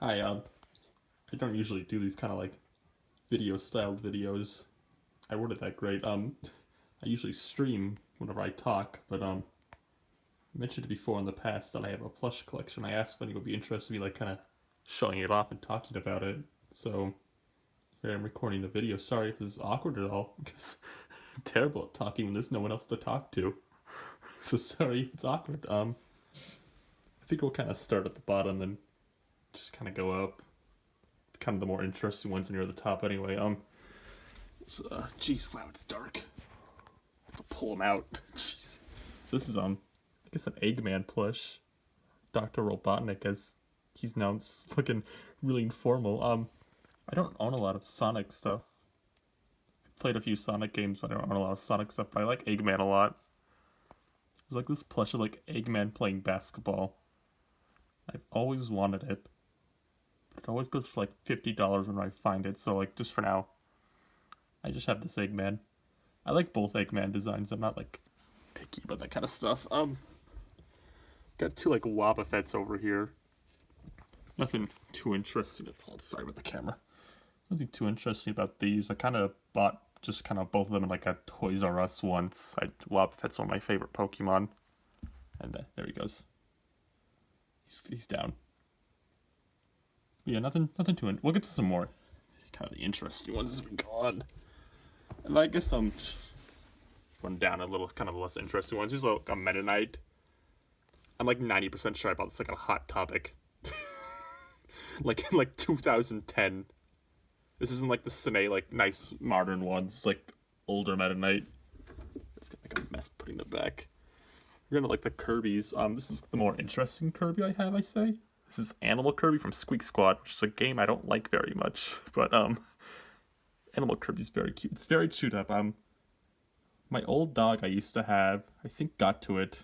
Hi, I don't usually do these kind of like video-styled videos. I worded that great. I usually stream whenever I talk, but I mentioned before in the past that I have a plush collection. I asked if anyone would be interested in me like kind of showing it off and talking about it. So here I'm recording the video. Sorry if this is awkward at all, because I'm terrible at talking when there's no one else to talk to. So sorry if it's awkward. I think we'll kind of start at the bottom, then just kind of go up. Kind of the more interesting ones near the top anyway. Jeez, wow, it's dark. I have to pull them out. Jeez. So this is I guess an Eggman plush. Dr. Robotnik, as he's known. It's fucking really informal. I don't own a lot of Sonic stuff. I've played a few Sonic games, but I don't own a lot of Sonic stuff. But I like Eggman a lot. There's like this plush of like Eggman playing basketball. I've always wanted it. It always goes for like $50 when I find it, so like just for now, I just have this Eggman. I like both Eggman designs. I'm not like picky about that kind of stuff. Got two like Wobbuffets over here. Nothing too interesting. Sorry about the camera. Nothing too interesting about these. I kind of bought just kind of both of them in like a Toys R Us once. Wobbuffet's one of my favorite Pokemon, and there he goes. He's down. Yeah, nothing too. We'll get to some more kind of the interesting ones as we go on. And I guess I'm run down a little kind of less interesting ones. Here's like a Meta Knight. I'm like 90% sure I bought this like a Hot Topic. like 2010. This isn't like the Cine like nice modern ones. It's like older Meta Knight. It's gonna make a mess putting it back. We're gonna like the Kirby's. This is the more interesting Kirby I have, I say. This is Animal Kirby from Squeak Squad, which is a game I don't like very much. But Animal Kirby's very cute. It's very chewed up. My old dog I used to have, I think got to it.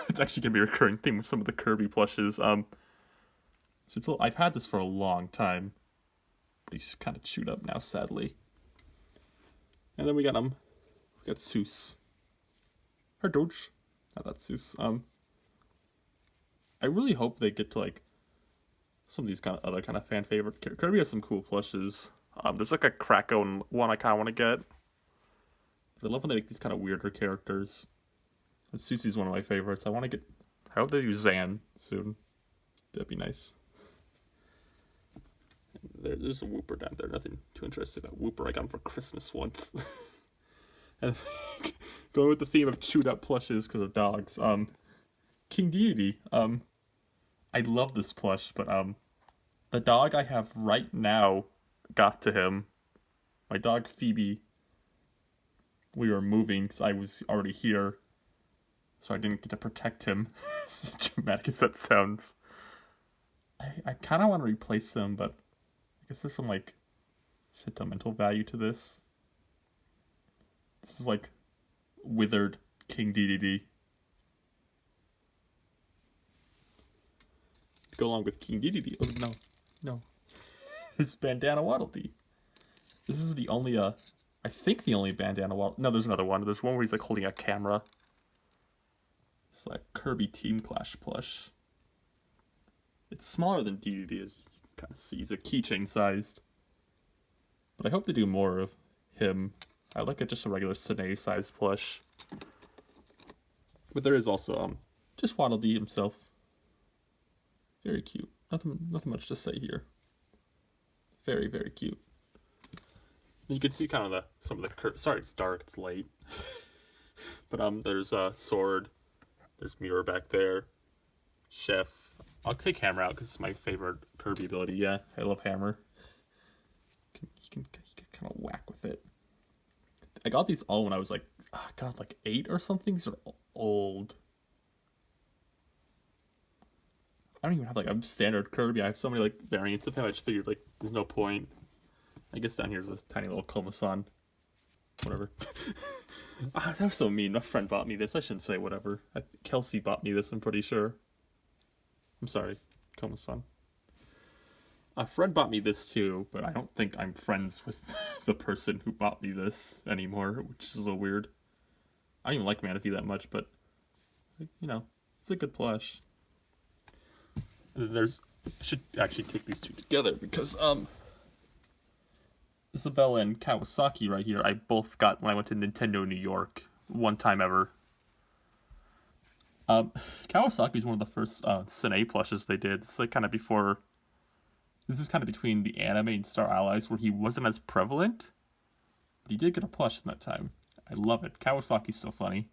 It's actually gonna be a recurring theme with some of the Kirby plushes. I've had this for a long time, but he's kind of chewed up now, sadly. And then we got Seuss. Her Doge. Not that Seuss. I really hope they get to like some of these kind of other kind of fan favorite. Kirby has some cool plushes. There's like a Krakow one I kind of want to get. I love when they make these kind of weirder characters. And Susie's one of my favorites. I hope they do Zan soon. That'd be nice. There's a Whooper down there. Nothing too interesting about Whooper. I got him for Christmas once. And going with the theme of chewed up plushes because of dogs. King Deity. I love this plush, but the dog I have right now got to him. My dog Phoebe. We were moving because I was already here, so I didn't get to protect him. As dramatic as that sounds. I kind of want to replace him, but I guess there's some like sentimental value to this. This is like withered King Dedede. Go along with King Dedede. Oh no. It's Bandana Waddle Dee. This is the only I think the only Bandana Waddle. No, there's another one. There's one where he's like holding a camera. It's like Kirby Team Clash plush. It's smaller than Dedede, as you can kind of see. He's a keychain sized. But I hope they do more of him. I like just a regular Cine sized plush. But there is also just Waddle Dee himself. Very cute. Nothing much to say here. Very, very cute. You can see kind of some of the sorry, it's dark, it's late. But there's Sword. There's Mirror back there. Chef. I'll take Hammer out because it's my favorite Kirby ability. Yeah, I love Hammer. He can kind of whack with it. I got these all when I was like, like 8 or something. These are old. I don't even have like a standard Kirby. I have so many like variants of him. I just figured like there's no point. I guess down here's a tiny little Komasan. Whatever. That was so mean. My friend bought me this. I shouldn't say whatever. Kelsey bought me this, I'm pretty sure. I'm sorry, Komasan. A friend bought me this too, but I don't think I'm friends with the person who bought me this anymore, which is a little weird. I don't even like Manaphy that much, but, you know, it's a good plush. And then there's I should actually take these two together because Isabel and Kawasaki right here I both got when I went to Nintendo New York one time ever. Kawasaki is one of the first Sine plushes they did. It's like kind of before. This is kind of between the anime and Star Allies, where he wasn't as prevalent, but he did get a plush in that time. I love it. Kawasaki's so funny.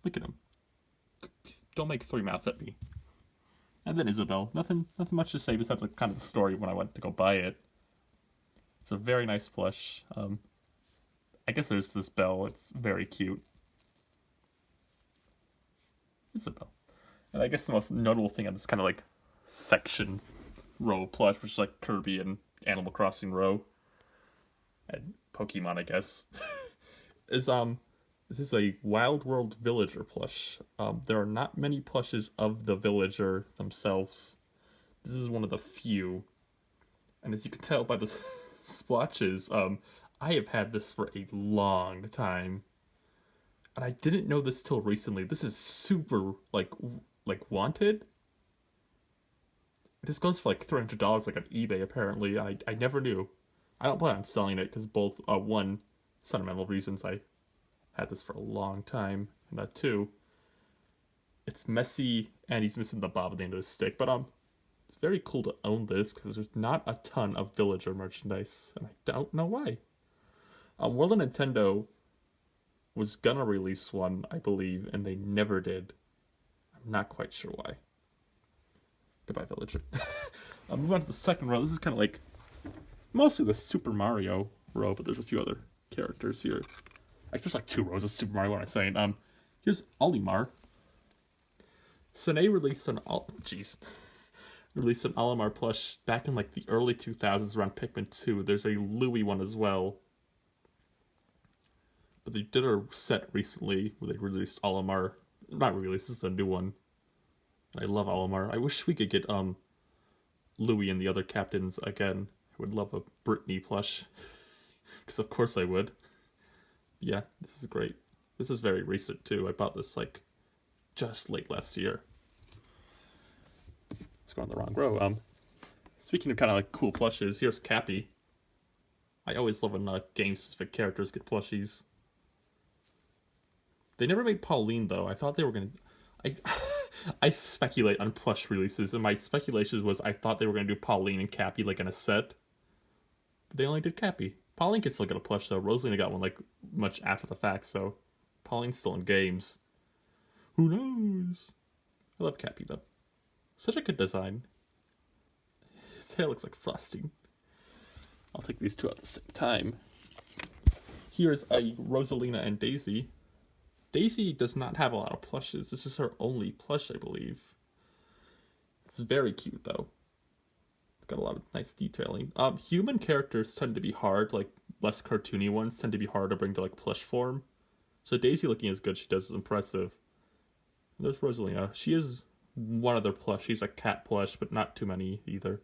Look at him. Don't make three mouth at me. And then Isabel. Nothing much to say besides like kind of the story when I went to go buy it. It's a very nice plush. I guess there's this bell. It's very cute. Isabel. And I guess the most notable thing on this kind of like section row plush, which is like Kirby and Animal Crossing row, and Pokemon, I guess, is this is a Wild World Villager plush. There are not many plushes of the villager themselves. This is one of the few, and as you can tell by the splotches, I have had this for a long time. And I didn't know this till recently. This is super, like wanted. This goes for like $300 like on eBay, apparently. I never knew. I don't plan on selling it because both, one, sentimental reasons. I had this for a long time. And two, it's messy and he's missing the bob at the end of his stick. But it's very cool to own this because there's not a ton of Villager merchandise. And I don't know why. World of Nintendo was gonna release one, I believe, and they never did. I'm not quite sure why. Goodbye, Villager. I'll move on to the second row. This is kind of like mostly the Super Mario row, but there's a few other characters here. Like, there's like two rows of Super Mario, what I'm saying. Here's Olimar. Sine released an Olimar plush back in like the early 2000s around Pikmin 2. There's a Louie one as well. But they did a set recently where they released Olimar. Not released, this is a new one. I love Olimar. I wish we could get Louie and the other captains again. I would love a Brittany plush. Because of course I would. Yeah, this is great. This is very recent too. I bought this like just late last year. Let's go on the wrong row. Speaking of kind of like cool plushes, here's Cappy. I always love when game-specific characters get plushies. They never made Pauline, though. I thought they were going to... I speculate on plush releases, and my speculation was I thought they were going to do Pauline and Cappy, like, in a set. But they only did Cappy. Pauline can still get a plush, though. Rosalina got one, like, much after the fact, so... Pauline's still in games. Who knows? I love Cappy, though. Such a good design. His hair looks like frosting. I'll take these two at the same time. Here's a Rosalina and Daisy. Daisy does not have a lot of plushes. This is her only plush, I believe. It's very cute, though. It's got a lot of nice detailing. Human characters tend to be hard, like less cartoony ones tend to be hard to bring to like plush form. So Daisy looking as good as she does is impressive. And there's Rosalina. She is one other plush. She's a cat plush, but not too many either.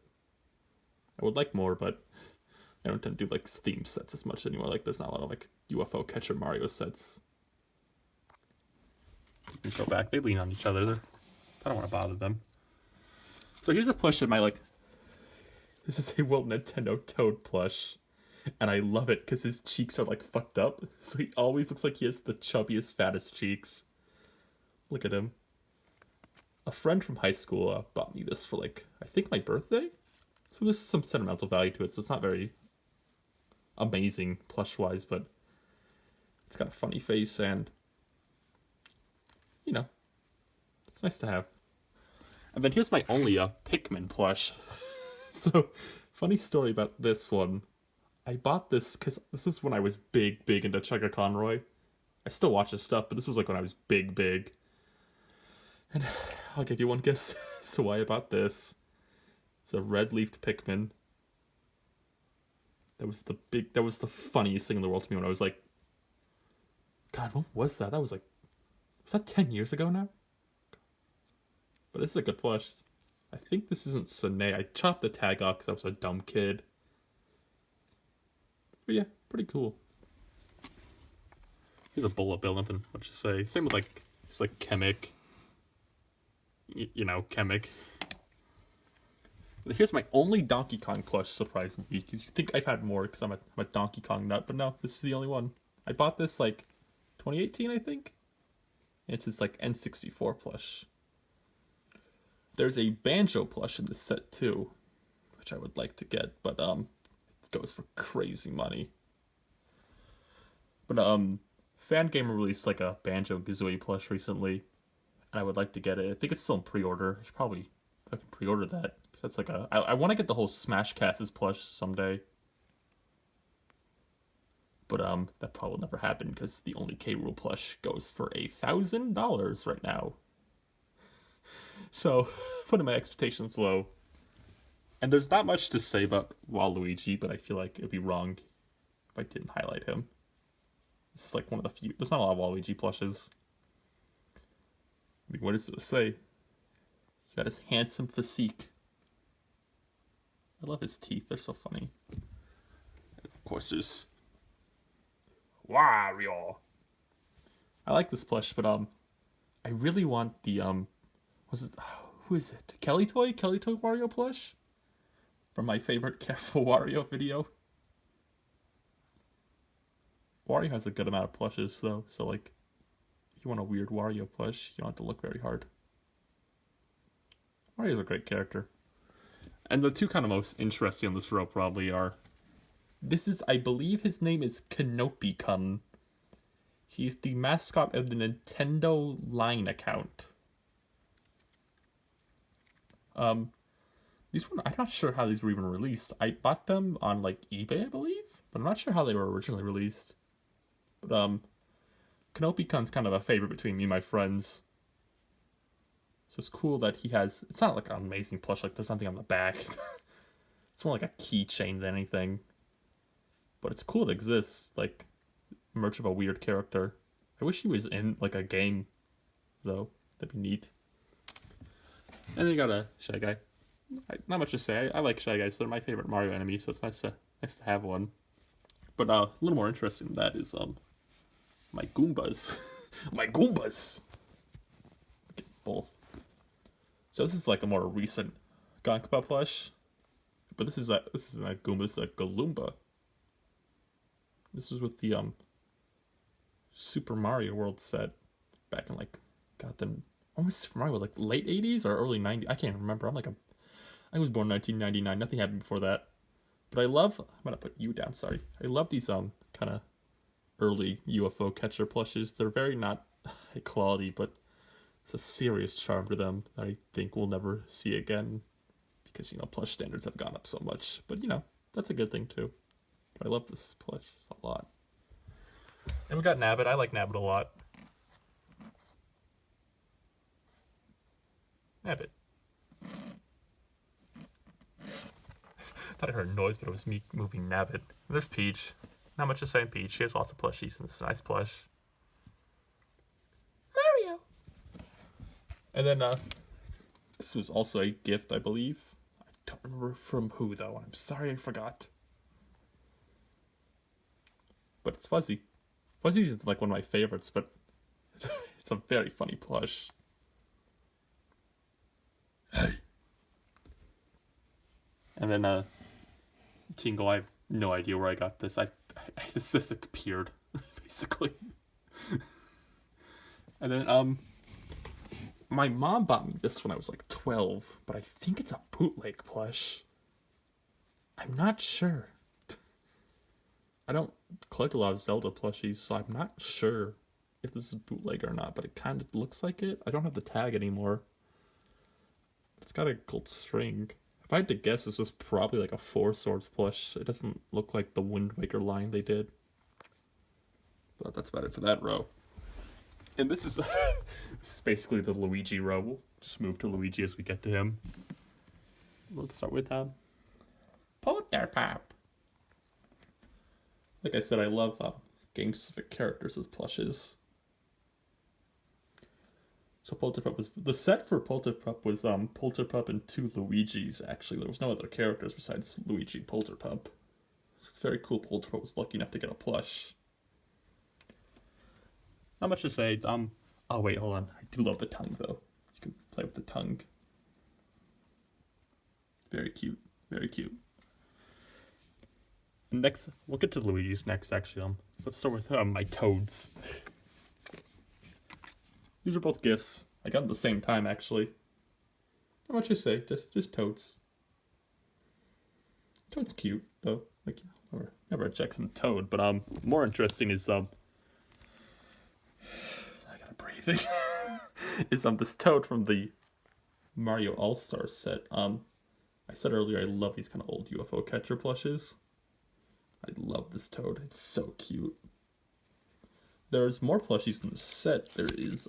I would like more, but I don't tend to do like theme sets as much anymore. Like there's not a lot of like UFO Catcher Mario sets. You can show back. They lean on each other. I don't want to bother them. So here's a plush of my like. This is a World Nintendo Toad plush, and I love it because his cheeks are like fucked up. So he always looks like he has the chubbiest, fattest cheeks. Look at him. A friend from high school bought me this for like I think my birthday. So there's some sentimental value to it. So it's not very amazing plush-wise, but it's got a funny face and, you know, it's nice to have. And then here's my only Pikmin plush. So, funny story about this one. I bought this because this is when I was big into Chugga Conroy. I still watch his stuff, but this was like when I was big. And I'll give you one guess as to why I bought this. It's a red-leafed Pikmin. That was the funniest thing in the world to me when I was like, God, what was that? Was that 10 years ago now? But it's a good plush. I think this isn't Sine. I chopped the tag off because I was a dumb kid. But yeah, pretty cool. Here's a bullet bill, nothing much to say. Same with like, just like Chemic. You know, Chemic. Here's my only Donkey Kong plush, surprisingly, because you think I've had more because I'm a Donkey Kong nut, but no, this is the only one. I bought this like 2018, I think. It's his like N64 plush. There's a Banjo plush in this set too, which I would like to get, but it goes for crazy money. But Fangamer released like a Banjo Kazooie plush recently, and I would like to get it. I think it's still in pre-order. I should probably I can pre-order that. That's like I want to get the whole Smash Cast's plush someday. But that probably will never happen because the only K. Rool plush goes for $1,000 right now. So putting my expectations low. And there's not much to say about Waluigi, but I feel like it'd be wrong if I didn't highlight him. This is like one of the few. There's not a lot of Waluigi plushes. I mean, what does it say? He got his handsome physique. I love his teeth. They're so funny. And of course, there's Wario. I like this plush, but I really want the who is it? Kelly Toy Wario plush from my favorite Careful Wario video. Wario has a good amount of plushes though, so like, if you want a weird Wario plush, you don't have to look very hard. Wario's a great character. And the two kind of most interesting on this row probably are, this is, I believe his name is Canopy-kun. He's the mascot of the Nintendo Line account. These one, I'm not sure how these were even released. I bought them on like eBay, I believe, but I'm not sure how they were originally released. But Canopy-kun's kind of a favorite between me and my friends. So it's cool that he has, it's not like an amazing plush, like there's something on the back. It's more like a keychain than anything. But it's cool it exists, like merch of a weird character. I wish he was in like a game, though. That'd be neat. And then you got a Shy Guy. Not much to say. I like Shy Guys. They're my favorite Mario enemy, so it's nice to have one. But a little more interesting than that is my Goombas. My Goombas. Get both. So this is like a more recent Gonka plush, but this is not Goomba. This is a Galoomba. This was with the Super Mario World set back in like, God, then almost Super Mario, like late 80s or early 90s. I can't remember. I was born in 1999. Nothing happened before that. But I'm gonna put you down. Sorry. I love these kind of early UFO catcher plushes. They're very not high quality, but it's a serious charm to them that I think we'll never see again because, plush standards have gone up so much. But, that's a good thing too. But I love this plush a lot. And we got Nabbit. I like Nabbit a lot. Nabbit. I thought I heard a noise, but it was me moving Nabbit. And there's Peach. Not much to say on Peach. She has lots of plushies, and this is a nice plush. Mario! And then, this was also a gift, I believe. I don't remember from who, though. I'm sorry I forgot. But it's Fuzzy. Fuzzy is like one of my favorites, but it's a very funny plush. Hey. And then, Tingle, I have no idea where I got this. This just appeared, basically. And then, my mom bought me this when I was like 12, but I think it's a bootleg plush. I'm not sure. I don't collect a lot of Zelda plushies, so I'm not sure if this is bootleg or not, but it kind of looks like it. I don't have the tag anymore. It's got a gold string. If I had to guess, this is probably like a Four Swords plush. It doesn't look like the Wind Waker line they did. But that's about it for that row. And this is this is basically the Luigi row. We'll just move to Luigi as we get to him. Let's start with Polterpop. Like I said, I love game-specific characters as plushes. So Polterpup was, the set for Polterpup was Polterpup and two Luigis, actually. There was no other characters besides Luigi and Polterpup. So it's very cool Polterpup was lucky enough to get a plush. Not much to say. Oh wait, hold on. I do love the tongue though. You can play with the tongue. Very cute. Very cute. Next, we'll get to Luigi's next, actually. Let's start with my toads. These are both gifts. I got them at the same time, actually. How much you say? Just toads. Toad's cute, though. Like, never check some Toad, but more interesting is I gotta breathe. Is this Toad from the Mario All-Star set. I said earlier I love these kind of old UFO catcher plushes. I love this Toad. It's so cute. There's more plushies in the set. There is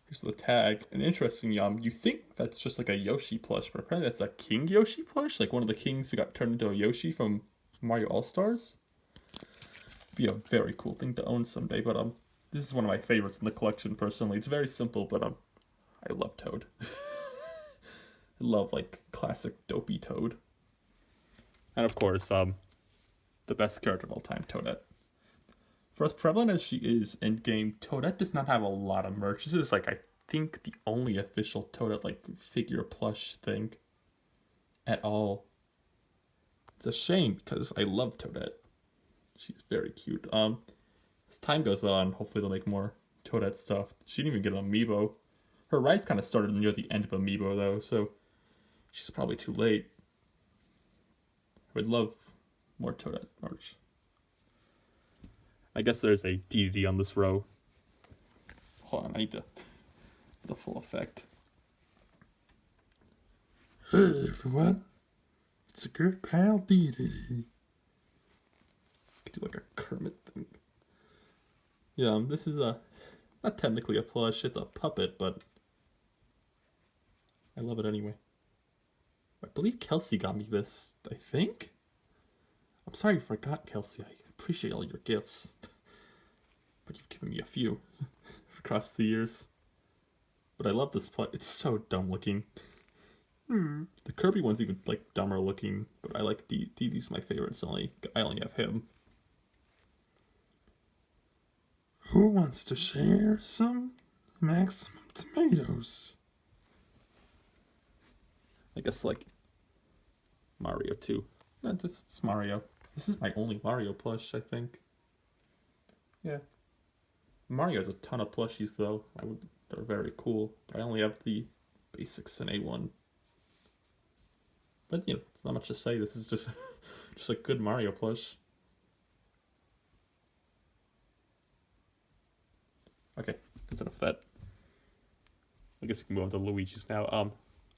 here's the tag. And interesting, you think that's just like a Yoshi plush, but apparently that's a King Yoshi plush, like one of the kings who got turned into a Yoshi from Mario All-Stars. Be a very cool thing to own someday, but this is one of my favorites in the collection personally. It's very simple, but I love Toad. I love like classic dopey Toad. And of course, the best character of all time, Toadette. For as prevalent as she is in game, Toadette does not have a lot of merch. This is like, I think, the only official Toadette like figure plush thing at all. It's a shame because I love Toadette. She's very cute. As time goes on, hopefully they'll make more Toadette stuff. She didn't even get an amiibo. Her rise kind of started near the end of amiibo though, so she's probably too late. I would love more Toadette merch. I guess there's a DD on this row. Hold on, I need the full effect. Hey everyone, it's a good pal DD. Could do like a Kermit thing. Yeah, this is not technically a plush, it's a puppet, but I love it anyway. I believe Kelsey got me this, I think? I'm sorry you forgot, Kelsey. I appreciate all your gifts. But you've given me a few across the years. But I love this plush. It's so dumb looking. The Kirby one's even like dumber looking, but I like DD's my favorite, so I only have him. Who wants to share some maximum tomatoes? I guess like Mario too. Not this. It's Mario. This is my only Mario plush, I think. Yeah. Mario has a ton of plushies though. They're very cool. I only have the basic Sine one. But you know, it's not much to say. This is just a good Mario plush. Okay, that's enough of that. I guess we can move on to Luigi's now.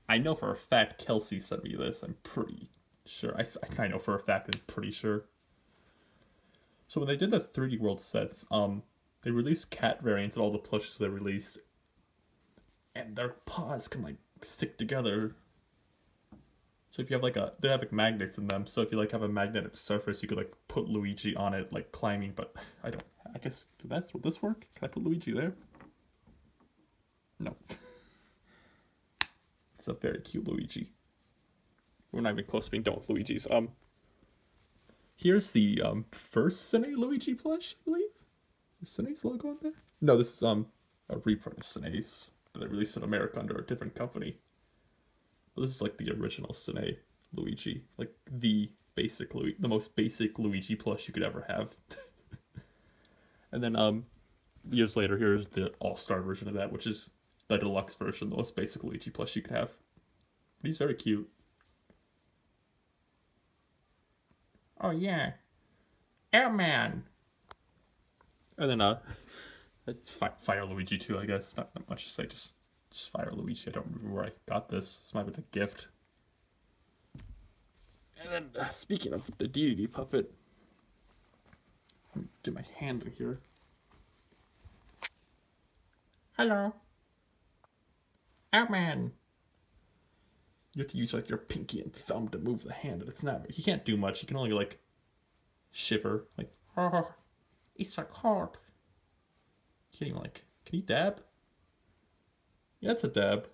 I know for a fact Kelsey sent me this. I'm pretty sure. I know for a fact. I'm pretty sure. So when they did the 3D World sets, they released cat variants of all the plushes they released, and their paws can like stick together. So if you have they have like magnets in them. So if you like have a magnetic surface, you could like put Luigi on it, like climbing. But I guess would this work? Can I put Luigi there? No. It's a very cute Luigi. We're not even close to being done with Luigi's. Here's the first Sine Luigi plush, I believe. Is Sine's logo on there? No, this is a reprint of Sine's that they released in America under a different company. But this is like the original Sine Luigi, like the most basic Luigi plush you could ever have. And then years later, here's the all-star version of that, which is the deluxe version, the most basic Luigi plush you could have. But he's very cute. Oh yeah, Airman. And then Fire Luigi too, I guess. Not much to say, just Fire Luigi. I don't remember where I got this. This might have been a gift. And then speaking of the DDD puppet, let me get my hand in here. Hello, Airman. You have to use like your pinky and thumb to move the hand, and it's not. He can't do much. He can only like shiver, like, oh, it's so cold. Can't even like. Can he dab? Yeah, it's a dab.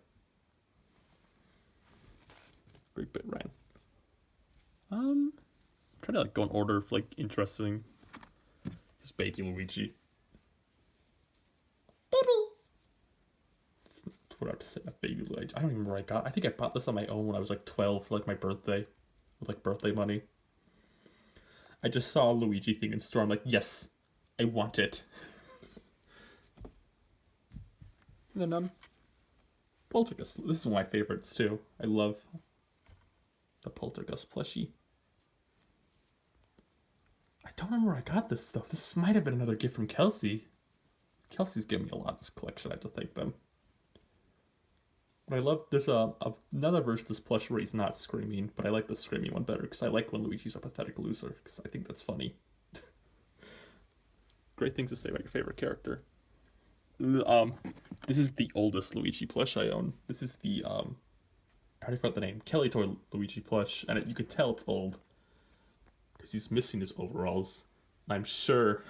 Great bit, Ryan. I'm trying to like go in order of like interesting. His baby Luigi. Baby. What out to say, a baby Luigi. I don't even remember where I got. I think I bought this on my own when I was like 12 for like my birthday, with like birthday money. I just saw a Luigi thing in store. I'm like, yes, I want it. And then Poltergeist. This is one of my favorites too. I love the Poltergeist plushie. I don't remember where I got this though. This might have been another gift from Kelsey. Kelsey's given me a lot of this collection. I have to thank them. But I love, there's another version of this plush where he's not screaming, but I like the screaming one better because I like when Luigi's a pathetic loser because I think that's funny. Great things to say about your favorite character. This is the oldest Luigi plush I own. This is the I already forgot the name, Kelly Toy Luigi plush, and you could tell it's old because he's missing his overalls. And I'm sure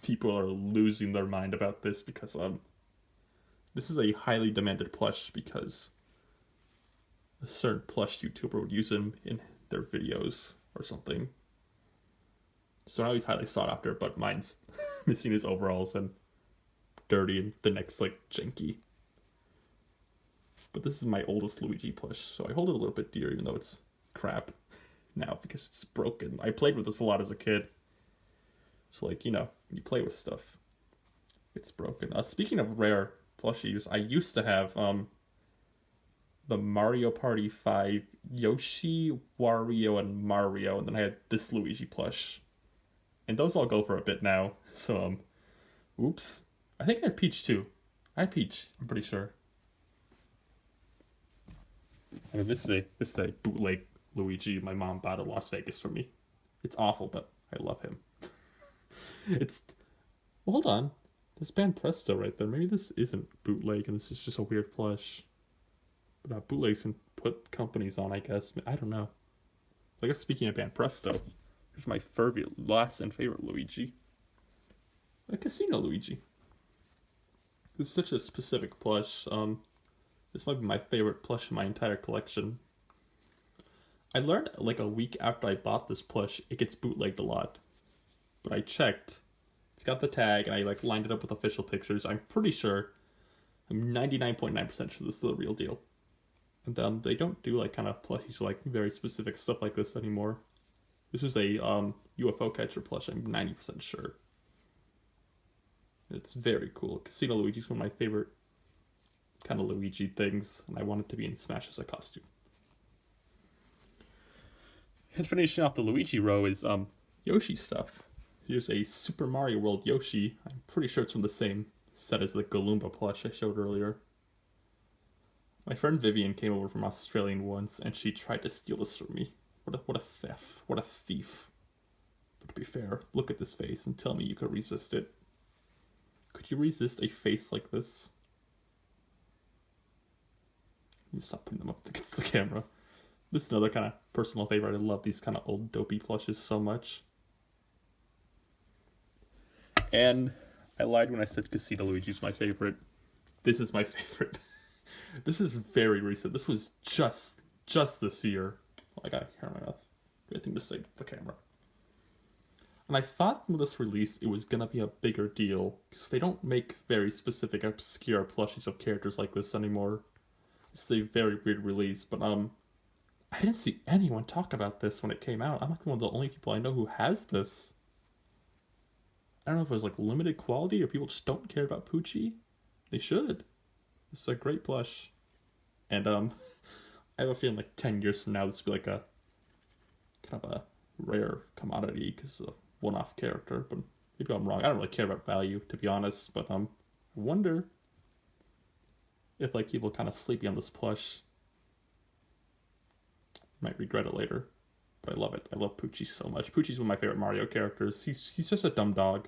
people are losing their mind about this because this is a highly demanded plush because a certain plush YouTuber would use him in their videos or something. So now he's highly sought after, but mine's missing his overalls and dirty and the neck's like janky. But this is my oldest Luigi plush, so I hold it a little bit dear even though it's crap now because it's broken. I played with this a lot as a kid. So like, you know, you play with stuff, it's broken. Speaking of rare plushies, I used to have the Mario Party 5 Yoshi, Wario, and Mario, and then I had this Luigi plush. And those all go for a bit now. So oops. I think I had Peach too. I had Peach, I'm pretty sure. I mean, this is a bootleg Luigi my mom bought in Las Vegas for me. It's awful, but I love him. It's, well, hold on. There's Band Presto right there. Maybe this isn't bootleg and this is just a weird plush. But bootlegs can put companies on, I guess. I don't know. I guess speaking of Band Presto, here's my last and favorite Luigi. A Casino Luigi. This is such a specific plush. This might be my favorite plush in my entire collection. I learned like a week after I bought this plush, it gets bootlegged a lot. But I checked. It's got the tag, and I like lined it up with official pictures. I'm pretty sure, I'm 99.9% sure this is the real deal. And they don't do like kind of plushies like very specific stuff like this anymore. This is a UFO catcher plush, I'm 90% sure. It's very cool. Casino Luigi is one of my favorite kind of Luigi things, and I want it to be in Smash as a costume. And finishing off the Luigi row is Yoshi stuff. Here's a Super Mario World Yoshi. I'm pretty sure it's from the same set as the Galumba plush I showed earlier. My friend Vivian came over from Australia once, and she tried to steal this from me. What a theft. What a thief. But to be fair, look at this face and tell me you could resist it. Could you resist a face like this? Let me stop putting them up against the camera. This is another kind of personal favorite. I love these kind of old dopey plushes so much. And I lied when I said Casino Luigi's my favorite. This is my favorite. This is very recent. This was just this year. Oh, I got hair on my mouth. Great thing to say to the camera. And I thought when this released it was gonna be a bigger deal because they don't make very specific obscure plushies of characters like this anymore. It's a very weird release, but I didn't see anyone talk about this when it came out. I'm like one of the only people I know who has this. I don't know if it was like limited quality or people just don't care about Poochie. They should. It's a great plush. And I have a feeling like 10 years from now this will be like a kind of a rare commodity because it's a one-off character, but maybe I'm wrong. I don't really care about value, to be honest, but I wonder if like people kind of sleepy on this plush. Might regret it later, but I love it. I love Poochie so much. Poochie's one of my favorite Mario characters. He's just a dumb dog.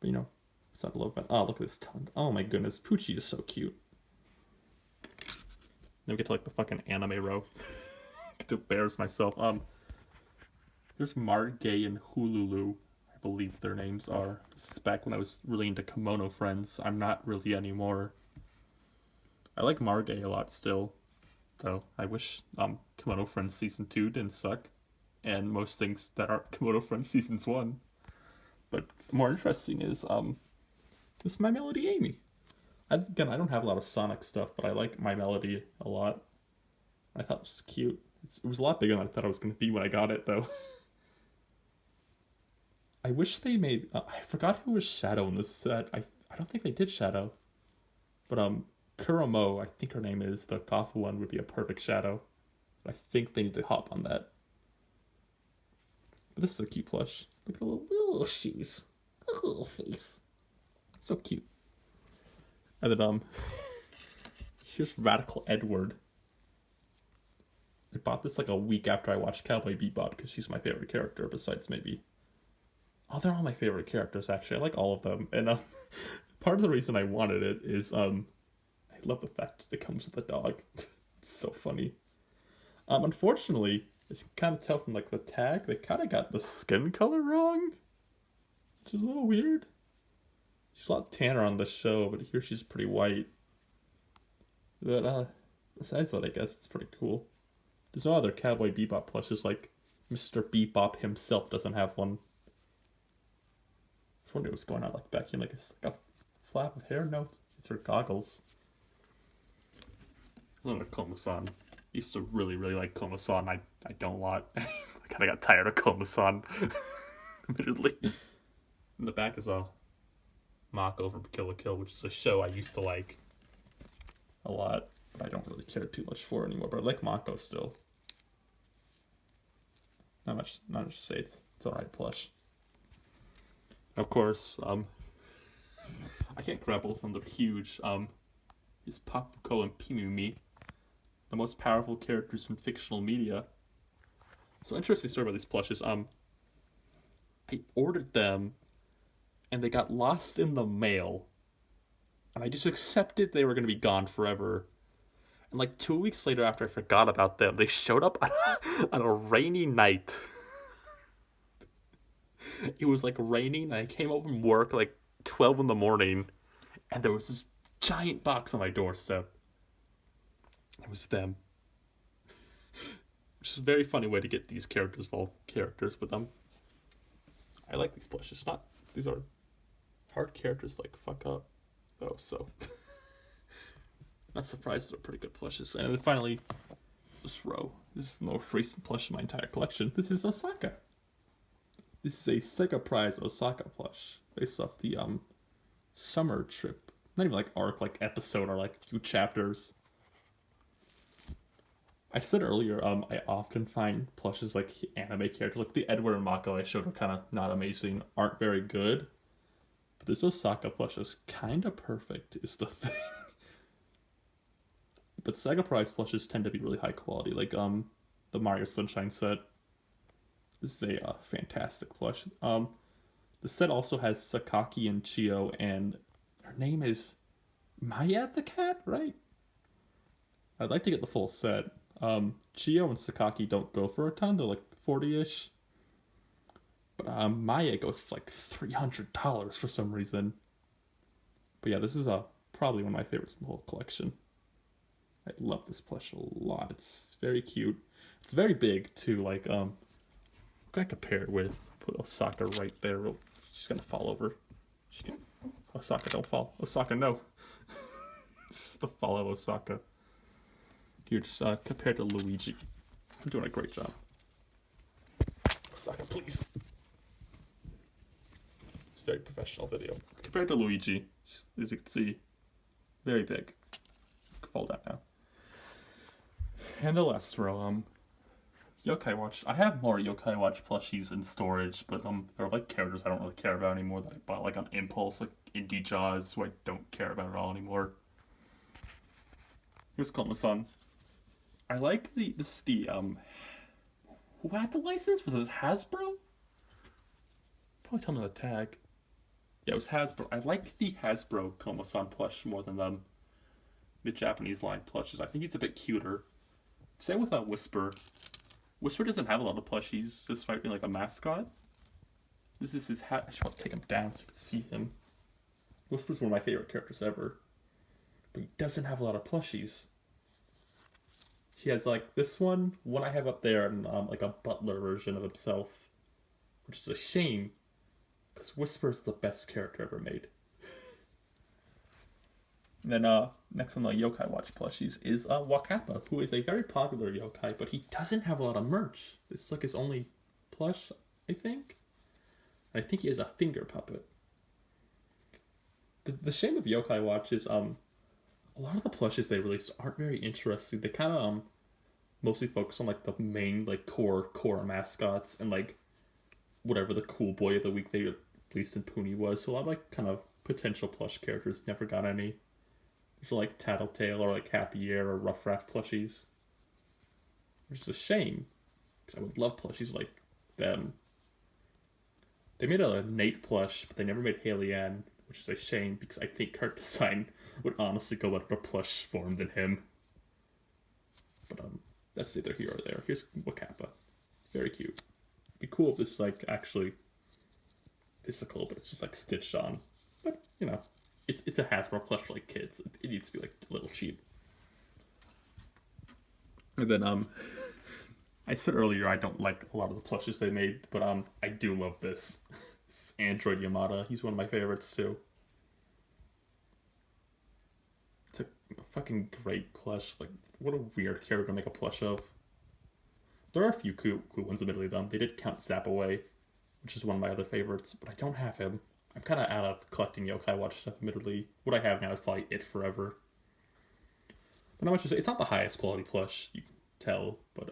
But you know, it's not love, but oh, look at this tongue. Oh my goodness, Poochie is so cute. Then we get to like the fucking anime row. Get to embarrass myself. There's Margay and Hululu, I believe their names are. This is back when I was really into Kimono Friends. I'm not really anymore. I like Margay a lot still, though. I wish Kimono Friends Season 2 didn't suck, and most things that aren't Kimono Friends Seasons 1. But more interesting is this is my Melody Amy. Again, I don't have a lot of Sonic stuff, but I like My Melody a lot. I thought it was cute. It was a lot bigger than I thought it was going to be when I got it, though. I wish they made. I forgot who was Shadow in this set. I don't think they did Shadow, but Kuramo, I think her name is, the goth one, would be a perfect Shadow. But I think they need to hop on that. But this is a cute plush. Look at the little shoes, a little face, so cute. And then here's Radical Edward. I bought this like a week after I watched Cowboy Bebop because she's my favorite character besides maybe. Oh, they're all my favorite characters actually. I like all of them. And part of the reason I wanted it is I love the fact that it comes with a dog. It's so funny. Unfortunately, as you can kind of tell from like the tag, they kind of got the skin color wrong, which is a little weird. She's a lot tanner on the show, but here she's pretty white. But besides that, I guess it's pretty cool. There's no other Cowboy Bebop plushes, like Mr. Bebop himself doesn't have one. I was wondering what's going on like back here, like it's like a flap of hair. No, it's her goggles. I love Koma-san. I used to really like Koma-san. I don't a lot. I kind of got tired of Koma-san, admittedly. In the back is a Mako from Kill la Kill, which is a show I used to like a lot, but I don't really care too much for anymore. But I like Mako still. Not much to say. It's alright plush. Of course, I can't grab both of them. They're huge. Is Papuko and Pimumi, the most powerful characters in fictional media. So interesting story about these plushes. I ordered them, and they got lost in the mail, and I just accepted they were going to be gone forever. And like 2 weeks later, after I forgot about them, they showed up on a rainy night. It was like raining, and I came home from work like 12 in the morning, and there was this giant box on my doorstep. It was them. Which is a very funny way to get these characters with them. I like these plushes. These are hard characters like fuck up, though, so not surprised they're pretty good plushes. And then finally, this row. This is the most recent plush in my entire collection. This is Osaka. This is a Sega Prize Osaka plush based off the summer trip. Not even like arc, like episode or like few chapters. I said earlier, I often find plushes like anime characters, like the Edward and Mako I showed are kind of not amazing, aren't very good. But this Osaka plush is kind of perfect, is the thing. But Sega Prize plushes tend to be really high quality, like the Mario Sunshine set. This is a fantastic plush. The set also has Sakaki and Chio, and her name is Maya the cat, right? I'd like to get the full set. Chio and Sakaki don't go for a ton, they're like 40-ish. But Maya goes for like $300 for some reason. But yeah, this is probably one of my favorites in the whole collection. I love this plush a lot. It's very cute. It's very big too. Like what can I compare it with? Put Osaka right there. She's gonna fall over. Osaka, don't fall. Osaka, no. This is the fall of Osaka. Here, just compared to Luigi. I'm doing a great job. Osaka, please. It's a very professional video. Compared to Luigi, as you can see, very big. Fall down now. And the last row, Yokai Watch. I have more Yokai Watch plushies in storage, but they're like characters I don't really care about anymore that I bought like on impulse, like Indie Jaws, who I don't care about at all anymore. Here's Koma-san. I like who had the license? Was it Hasbro? Probably tell me the tag. Yeah, it was Hasbro. I like the Hasbro Koma-san plush more than the Japanese line plushes. I think it's a bit cuter. Same with Whisper. Whisper doesn't have a lot of plushies, despite being like a mascot. This is his hat. I just want to take him down so you can see him. Whisper's one of my favorite characters ever. But he doesn't have a lot of plushies. He has like this one I have up there, and like a butler version of himself. Which is a shame, because Whisper is the best character ever made. And then next on the Yokai Watch plushies is Wakappa, who is a very popular yokai, but he doesn't have a lot of merch. This is like his only plush, I think. I think he has a finger puppet. The shame of Yokai Watch is a lot of the plushes they released aren't very interesting. They kind of mostly focus on like the main like core mascots and like whatever the cool boy of the week they released in Puni was. So a lot of like kind of potential plush characters never got any. There's like Tattletale or like Happy Air or Rough Raft plushies. Which is a shame. Because I would love plushies like them. They made a Nate plush, but they never made Haley Ann, which is a shame because I think her design would honestly go better in a plush form than him. But that's neither here or there. Here's Wakappa. Very cute. It'd be cool if this was like actually physical, but it's just like stitched on. But you know, it's a Hasbro plush for like kids. It needs to be like a little cheap. And then I said earlier I don't like a lot of the plushes they made, but I do love this. This is Android Yamada. He's one of my favorites too. It's a fucking great plush. Like, what a weird character to make a plush of. There are a few cool ones, admittedly, though. They did count Zap away, which is one of my other favorites, but I don't have him. I'm kind of out of collecting Yokai Watch stuff, admittedly. What I have now is probably it forever. But not much to say. It's not the highest quality plush, you can tell, but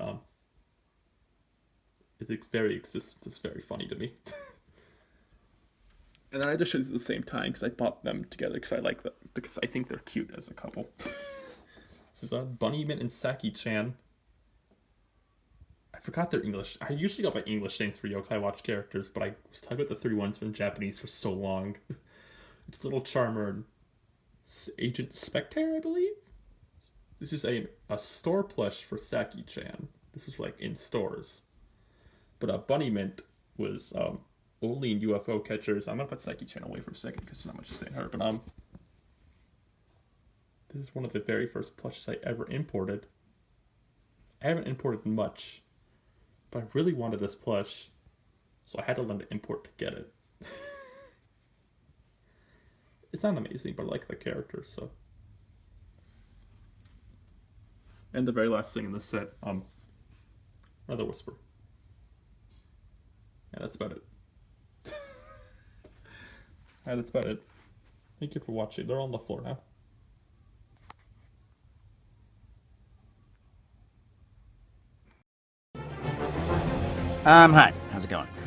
its very existence is very funny to me. And then I just showed these at the same time because I bought them together because I like them, because I think they're cute as a couple. This is Bunny Mint and Saki-chan. I forgot their English. I usually go by English names for Yokai Watch characters, but I was talking about the 3 ones from Japanese for so long. It's Little Charmer and Agent Spectre, I believe? This is a store plush for Saki-chan. This was like in stores. But Bunny Mint was only in UFO catchers. I'm gonna put Saki-chan away for a second because there's not much to say in her. But this is one of the very first plushes I ever imported. I haven't imported much, but I really wanted this plush, so I had to learn to import to get it. It's not amazing, but I like the character, so. And the very last thing in this set, another Whisper. Yeah, that's about it. Yeah, that's about it. Thank you for watching. They're on the floor now. Hi, how's it going?